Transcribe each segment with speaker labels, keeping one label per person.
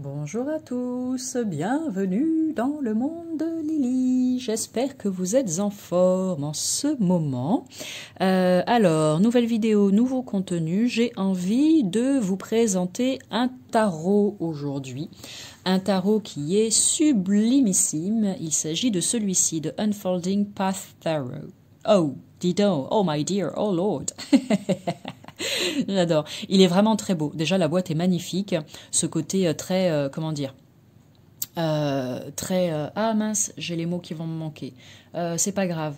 Speaker 1: Bonjour à tous, bienvenue dans le monde de Lily. J'espère que vous êtes en forme en ce moment. Alors, nouvelle vidéo, nouveau contenu. J'ai envie de vous présenter un tarot aujourd'hui. Un tarot qui est sublimissime. Il s'agit de celui-ci, de Unfolding Path Tarot. Oh, dis donc, oh my dear, oh lord. J'adore. Il est vraiment très beau. Déjà, la boîte est magnifique. Ce côté très, comment dire, très... ah mince, j'ai les mots qui vont me manquer. C'est pas grave.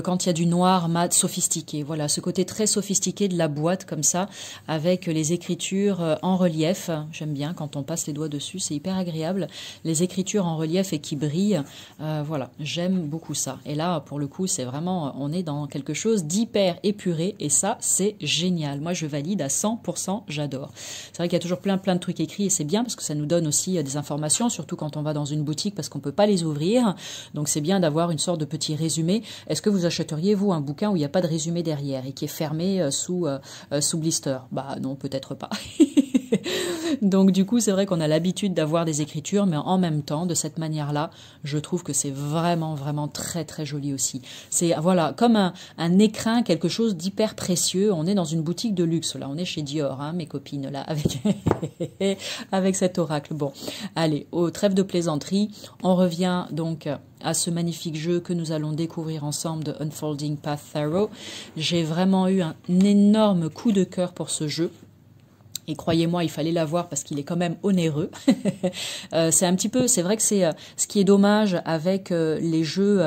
Speaker 1: Quand il y a du noir mat sophistiqué, voilà, ce côté très sophistiqué de la boîte comme ça, avec les écritures en relief. J'aime bien quand on passe les doigts dessus, c'est hyper agréable. Les écritures en relief et qui brillent, voilà, j'aime beaucoup ça. Et là, pour le coup, c'est vraiment, on est dans quelque chose d'hyper épuré et ça, c'est génial. Moi, je valide à 100%, j'adore. C'est vrai qu'il y a toujours plein de trucs écrits et c'est bien parce que ça nous donne aussi des informations, surtout quand on va dans une boutique parce qu'on peut pas les ouvrir. Donc c'est bien d'avoir une sorte de petit résumé. Est-ce que vous achèteriez, vous, un bouquin où il n'y a pas de résumé derrière et qui est fermé sous blister? Bah non, peut-être pas. Donc du coup, c'est vrai qu'on a l'habitude d'avoir des écritures, mais en même temps, de cette manière-là, je trouve que c'est vraiment très joli aussi. C'est voilà, comme un écrin, quelque chose d'hyper précieux. On est dans une boutique de luxe, là, on est chez Dior, hein, mes copines, là, avec cet oracle. Bon, allez, au trêve de plaisanterie, on revient donc à ce magnifique jeu que nous allons découvrir ensemble de Unfolding Path Tarot. J'ai vraiment eu un énorme coup de cœur pour ce jeu. Et croyez-moi, il fallait l'avoir parce qu'il est quand même onéreux. C'est un petit peu, c'est vrai que c'est ce qui est dommage avec les jeux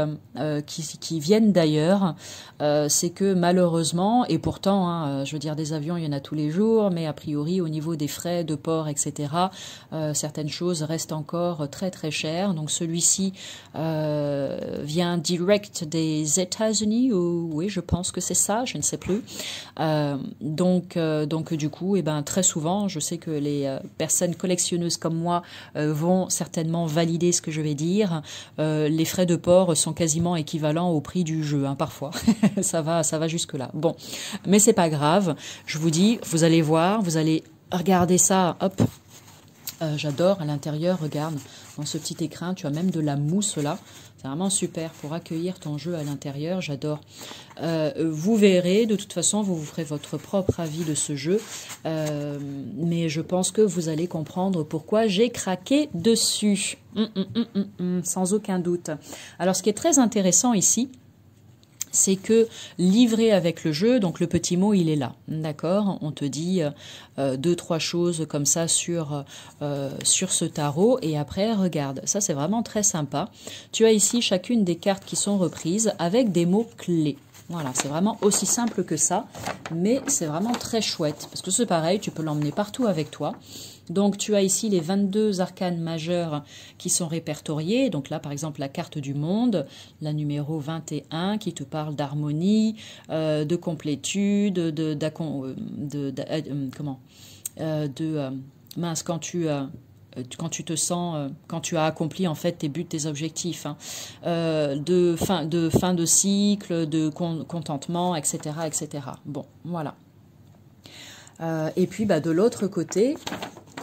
Speaker 1: qui viennent d'ailleurs, c'est que malheureusement, et pourtant, hein, je veux dire, des avions, il y en a tous les jours, mais a priori, au niveau des frais de port, etc., certaines choses restent encore très chères. Donc celui-ci vient direct des États-Unis, ou oui, je pense que c'est ça, je ne sais plus. Donc du coup, eh ben très souvent, je sais que les personnes collectionneuses comme moi vont certainement valider ce que je vais dire. Les frais de port sont quasiment équivalents au prix du jeu, hein, parfois. ça va jusque-là. Bon, mais c'est pas grave. Je vous dis, vous allez voir, vous allez regarder ça. Hop. J'adore à l'intérieur, regarde, dans ce petit écrin, tu as même de la mousse là. C'est vraiment super pour accueillir ton jeu à l'intérieur, j'adore. Vous verrez, de toute façon, vous ferez votre propre avis de ce jeu. Mais je pense que vous allez comprendre pourquoi j'ai craqué dessus. Sans aucun doute. Alors, ce qui est très intéressant ici, c'est que livré avec le jeu, donc le petit mot il est là, d'accord? On te dit 2-3 choses comme ça sur ce tarot et après regarde, ça c'est vraiment très sympa. Tu as ici chacune des cartes qui sont reprises avec des mots clés. Voilà, c'est vraiment aussi simple que ça, mais c'est vraiment très chouette parce que c'est pareil, tu peux l'emmener partout avec toi. Donc tu as ici les 22 arcanes majeures qui sont répertoriés. Donc là, par exemple, la carte du monde, la numéro 21 qui te parle d'harmonie, de complétude, mince, quand tu te sens, quand tu as accompli en fait tes buts, tes objectifs, hein, de fin de cycle, de contentement, etc., etc. Bon, voilà. Et puis de l'autre côté,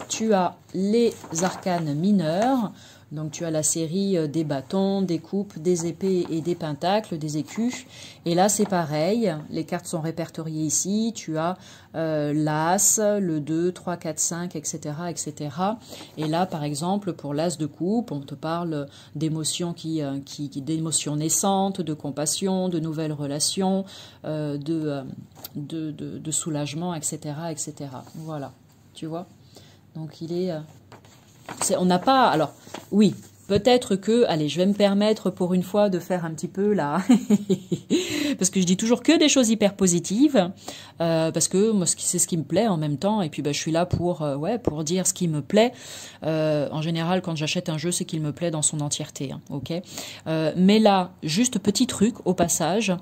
Speaker 1: tu as les arcanes mineurs, donc tu as la série des bâtons, des coupes, des épées et des pentacles, des écus. Et là c'est pareil, les cartes sont répertoriées ici, tu as l'as, le 2, 3, 4, 5, etc., etc. Et là par exemple pour l'as de coupe, on te parle d'émotions d'émotions naissantes, de compassion, de nouvelles relations, de soulagement, etc., etc. Voilà, tu vois. Donc il est, on n'a pas, alors oui, peut-être que, allez, je vais me permettre pour une fois de faire un petit peu là, parce que je dis toujours que des choses hyper positives, parce que moi c'est ce qui me plaît en même temps, et puis je suis là pour dire ce qui me plaît. En général, quand j'achète un jeu, c'est qu'il me plaît dans son entièreté, hein, ok. Mais là, juste petit truc au passage.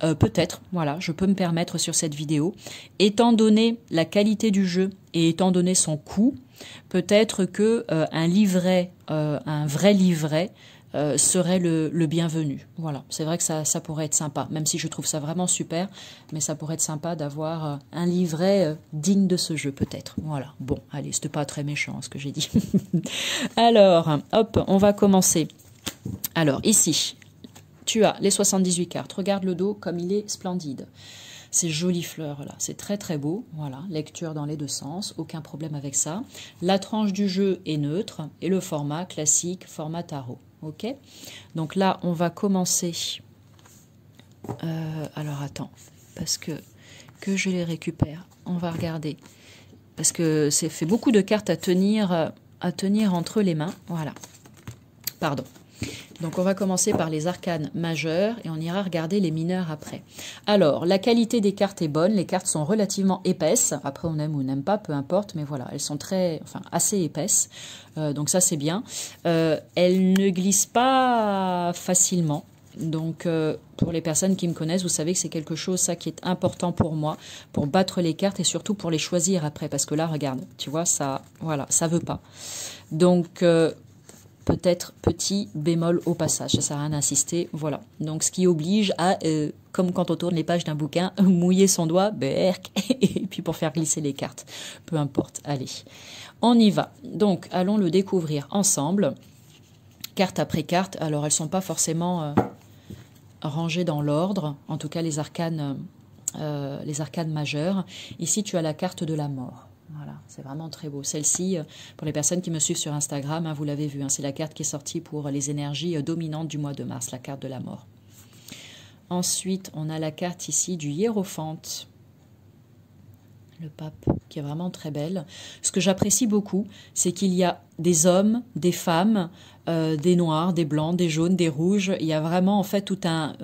Speaker 1: Peut-être, voilà, je peux me permettre sur cette vidéo, étant donné la qualité du jeu et étant donné son coût, peut-être que un vrai livret serait le bienvenu. Voilà, c'est vrai que ça pourrait être sympa, même si je trouve ça vraiment super, mais ça pourrait être sympa d'avoir un livret digne de ce jeu peut-être. Voilà, bon, allez, c'était pas très méchant ce que j'ai dit. Alors, hop, on va commencer. Alors, ici, tu as les 78 cartes. Regarde le dos comme il est splendide. Ces jolies fleurs là, c'est très très beau. Voilà, lecture dans les deux sens, aucun problème avec ça. La tranche du jeu est neutre et le format classique, format tarot. Ok, donc là on va commencer. Alors attends, parce que je les récupère. On va regarder parce que c'est fait beaucoup de cartes à tenir entre les mains. Voilà. Pardon. Donc on va commencer par les arcanes majeures et on ira regarder les mineurs après. Alors, la qualité des cartes est bonne, les cartes sont relativement épaisses. Après on aime ou on n'aime pas, peu importe, mais voilà, elles sont assez épaisses. Donc ça c'est bien. Elles ne glissent pas facilement. Donc pour les personnes qui me connaissent, vous savez que c'est quelque chose ça qui est important pour moi, pour battre les cartes et surtout pour les choisir après. Parce que là, regarde, tu vois, ça veut pas. Donc peut-être petit bémol au passage, ça sert à rien d'insister, voilà. Donc ce qui oblige à, comme quand on tourne les pages d'un bouquin, mouiller son doigt, berk, et puis pour faire glisser les cartes. Peu importe, allez. On y va. Donc allons le découvrir ensemble, carte après carte. Alors elles ne sont pas forcément rangées dans l'ordre, en tout cas les arcanes majeures. Ici tu as la carte de la mort. Voilà, c'est vraiment très beau. Celle-ci, pour les personnes qui me suivent sur Instagram, hein, vous l'avez vu, hein, c'est la carte qui est sortie pour les énergies dominantes du mois de mars, la carte de la mort. Ensuite, on a la carte ici du hiérophante, le pape, qui est vraiment très belle. Ce que j'apprécie beaucoup, c'est qu'il y a des hommes, des femmes, des noirs, des blancs, des jaunes, des rouges. Il y a vraiment en fait tout un...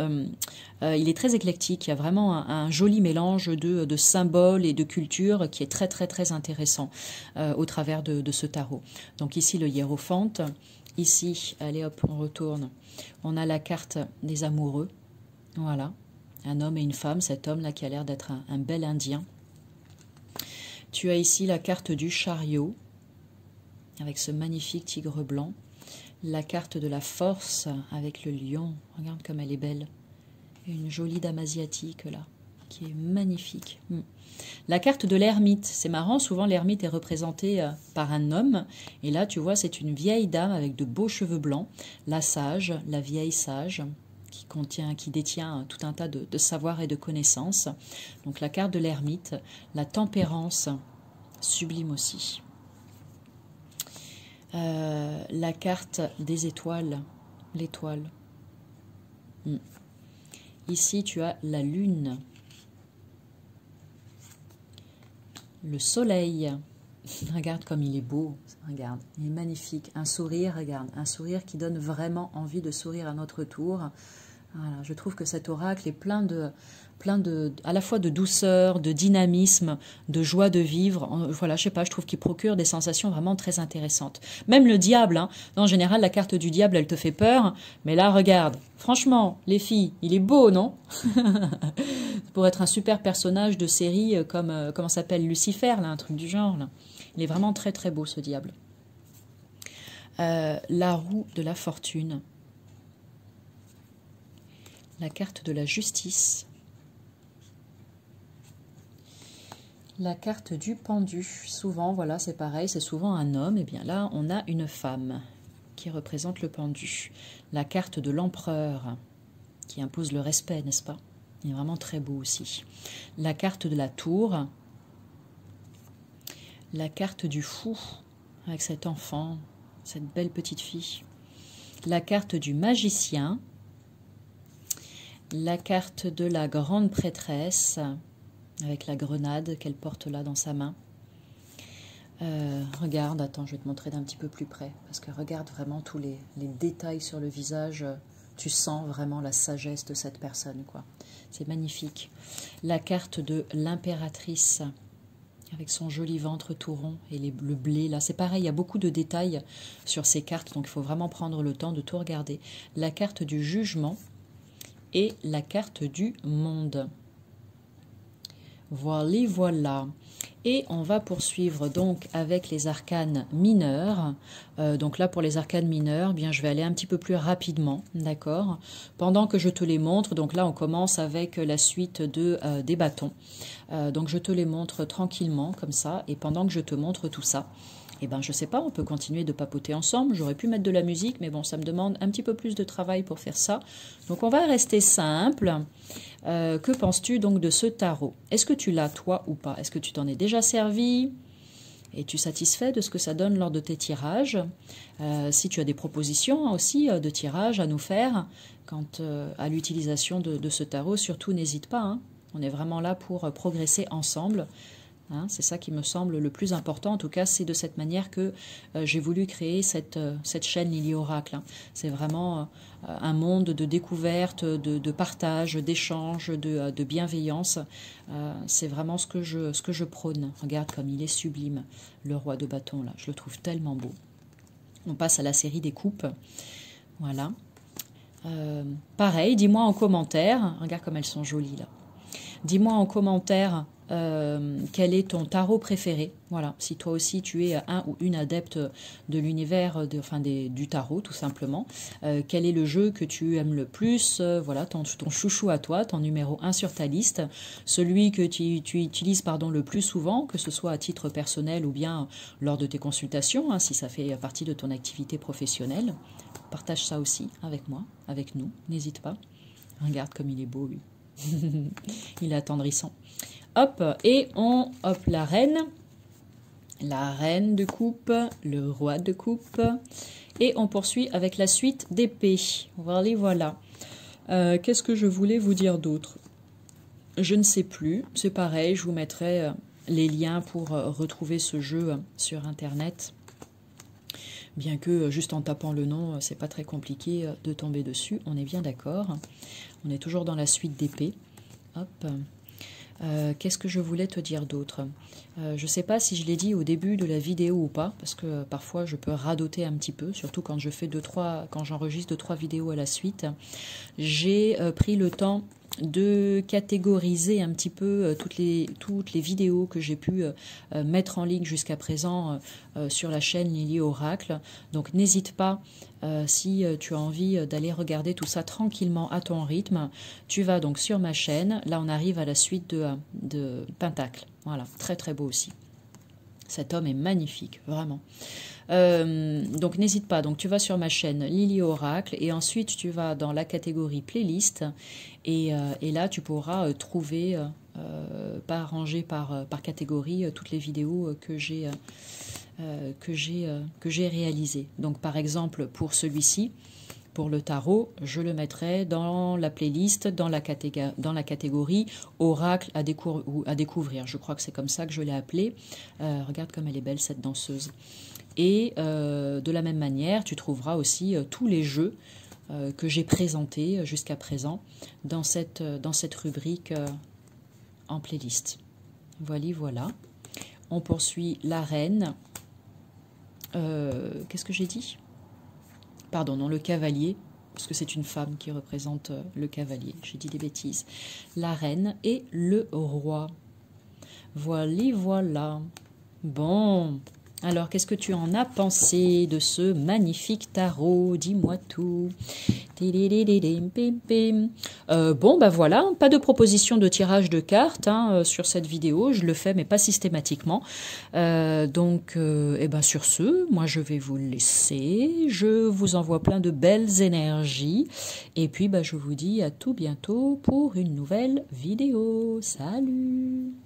Speaker 1: il est très éclectique, il y a vraiment un joli mélange de symboles et de cultures qui est très très très intéressant au travers de ce tarot. Donc ici le hiérophante, ici, allez hop, on retourne, on a la carte des amoureux, voilà, un homme et une femme, cet homme-là qui a l'air d'être un bel indien. Tu as ici la carte du chariot, avec ce magnifique tigre blanc, la carte de la force avec le lion, regarde comme elle est belle. Une jolie dame asiatique là, qui est magnifique. La carte de l'ermite, c'est marrant, souvent l'ermite est représenté par un homme, et là tu vois c'est une vieille dame avec de beaux cheveux blancs, la sage, la vieille sage, qui détient tout un tas de savoirs et de connaissances. Donc la carte de l'ermite, la tempérance, sublime aussi. La carte des étoiles, l'étoile. Ici, tu as la lune, le soleil. Regarde comme il est beau, regarde, il est magnifique. Un sourire, regarde, un sourire qui donne vraiment envie de sourire à notre tour. Voilà, je trouve que cet oracle est plein de, à la fois de douceur, de dynamisme, de joie de vivre. Voilà, je sais pas, je trouve qu'il procure des sensations vraiment très intéressantes. Même le diable, hein. En général, la carte du diable, elle te fait peur. Mais là, regarde, franchement, les filles, il est beau, non? Pour être un super personnage de série comme, comment s'appelle, Lucifer, là, un truc du genre, là. Il est vraiment très très beau, ce diable. La roue de la fortune. La carte de la justice. La carte du pendu. Souvent, voilà, c'est pareil, c'est souvent un homme. Et bien là, on a une femme qui représente le pendu. La carte de l'empereur, qui impose le respect, n'est-ce pas? Il est vraiment très beau aussi. La carte de la tour. La carte du fou, avec cet enfant, cette belle petite fille. La carte du magicien. La carte de la grande prêtresse, avec la grenade qu'elle porte là dans sa main. Regarde, attends, je vais te montrer d'un petit peu plus près, parce que regarde vraiment tous les détails sur le visage. Tu sens vraiment la sagesse de cette personne, quoi. C'est magnifique. La carte de l'impératrice, avec son joli ventre tout rond et le blé, là. C'est pareil, il y a beaucoup de détails sur ces cartes, donc il faut vraiment prendre le temps de tout regarder. La carte du jugement et la carte du monde. Voilà, voilà. Et on va poursuivre donc avec les arcanes mineurs. Donc là, pour les arcanes mineurs, bien, je vais aller un petit peu plus rapidement, d'accord? Pendant que je te les montre, donc là, on commence avec la suite des bâtons. Donc je te les montre tranquillement, comme ça, et pendant que je te montre tout ça, eh ben, je sais pas, on peut continuer de papoter ensemble. J'aurais pu mettre de la musique, mais bon, ça me demande un petit peu plus de travail pour faire ça. Donc on va rester simple. Que penses-tu donc de ce tarot? Est-ce que tu l'as toi ou pas? Est-ce que tu t'en es déjà servi? Es-tu satisfait de ce que ça donne lors de tes tirages? Si tu as des propositions aussi de tirage à nous faire quant à l'utilisation de ce tarot, surtout n'hésite pas, hein. On est vraiment là pour progresser ensemble. Hein, c'est ça qui me semble le plus important. En tout cas, c'est de cette manière que j'ai voulu créer cette chaîne Lily Oracle. Hein. C'est vraiment un monde de découverte, de partage, d'échange, de bienveillance. C'est vraiment ce que je prône. Regarde comme il est sublime, le roi de bâton, là. Je le trouve tellement beau. On passe à la série des coupes. Voilà. Pareil, dis-moi en commentaire. Regarde comme elles sont jolies, là. Dis-moi en commentaire quel est ton tarot préféré. Voilà, si toi aussi tu es un ou une adepte de l'univers, du tarot tout simplement. Quel est le jeu que tu aimes le plus, voilà, ton chouchou à toi, ton numéro 1 sur ta liste, celui que tu utilises le plus souvent, que ce soit à titre personnel ou bien lors de tes consultations, hein, si ça fait partie de ton activité professionnelle. Partage ça aussi avec moi, avec nous, n'hésite pas. Regarde comme il est beau lui. Il est attendrissant. Hop, et hop, la reine de coupe, le roi de coupe, et on poursuit avec la suite d'épée. Voilà. Qu'est-ce que je voulais vous dire d'autre? Je ne sais plus, c'est pareil, je vous mettrai les liens pour retrouver ce jeu sur internet. Bien que juste en tapant le nom, c'est pas très compliqué de tomber dessus, on est bien d'accord. On est toujours dans la suite d'épée. Hop. Qu'est-ce que je voulais te dire d'autre? Je ne sais pas si je l'ai dit au début de la vidéo ou pas, parce que parfois je peux radoter un petit peu, surtout quand quand j'enregistre 2-3 vidéos à la suite. J'ai pris le temps de catégoriser un petit peu toutes les vidéos que j'ai pu mettre en ligne jusqu'à présent sur la chaîne Lily Oracle. Donc n'hésite pas, si tu as envie d'aller regarder tout ça tranquillement à ton rythme, tu vas donc sur ma chaîne. Là on arrive à la suite de Pentacle. Voilà, très très beau aussi. Cet homme est magnifique, vraiment. Donc n'hésite pas, donc tu vas sur ma chaîne Lily Oracle et ensuite tu vas dans la catégorie playlist et là tu pourras trouver rangé par catégorie toutes les vidéos que j'ai réalisées. Donc par exemple pour celui-ci, pour le tarot, je le mettrai dans la playlist, dans la catégorie Oracle à découvrir. Je crois que c'est comme ça que je l'ai appelé. Regarde comme elle est belle cette danseuse. Et de la même manière, tu trouveras aussi tous les jeux que j'ai présentés jusqu'à présent dans cette rubrique en playlist. Voilà. On poursuit la reine. Qu'est-ce que j'ai dit? Pardon, non, le cavalier, parce que c'est une femme qui représente le cavalier. J'ai dit des bêtises. La reine et le roi. Voilà. Bon, alors qu'est-ce que tu en as pensé de ce magnifique tarot? Dis-moi tout. Bon, bah voilà, pas de proposition de tirage de cartes sur cette vidéo. Je le fais, mais pas systématiquement. Donc, sur ce, moi je vais vous laisser. Je vous envoie plein de belles énergies. Et puis, je vous dis à tout bientôt pour une nouvelle vidéo. Salut!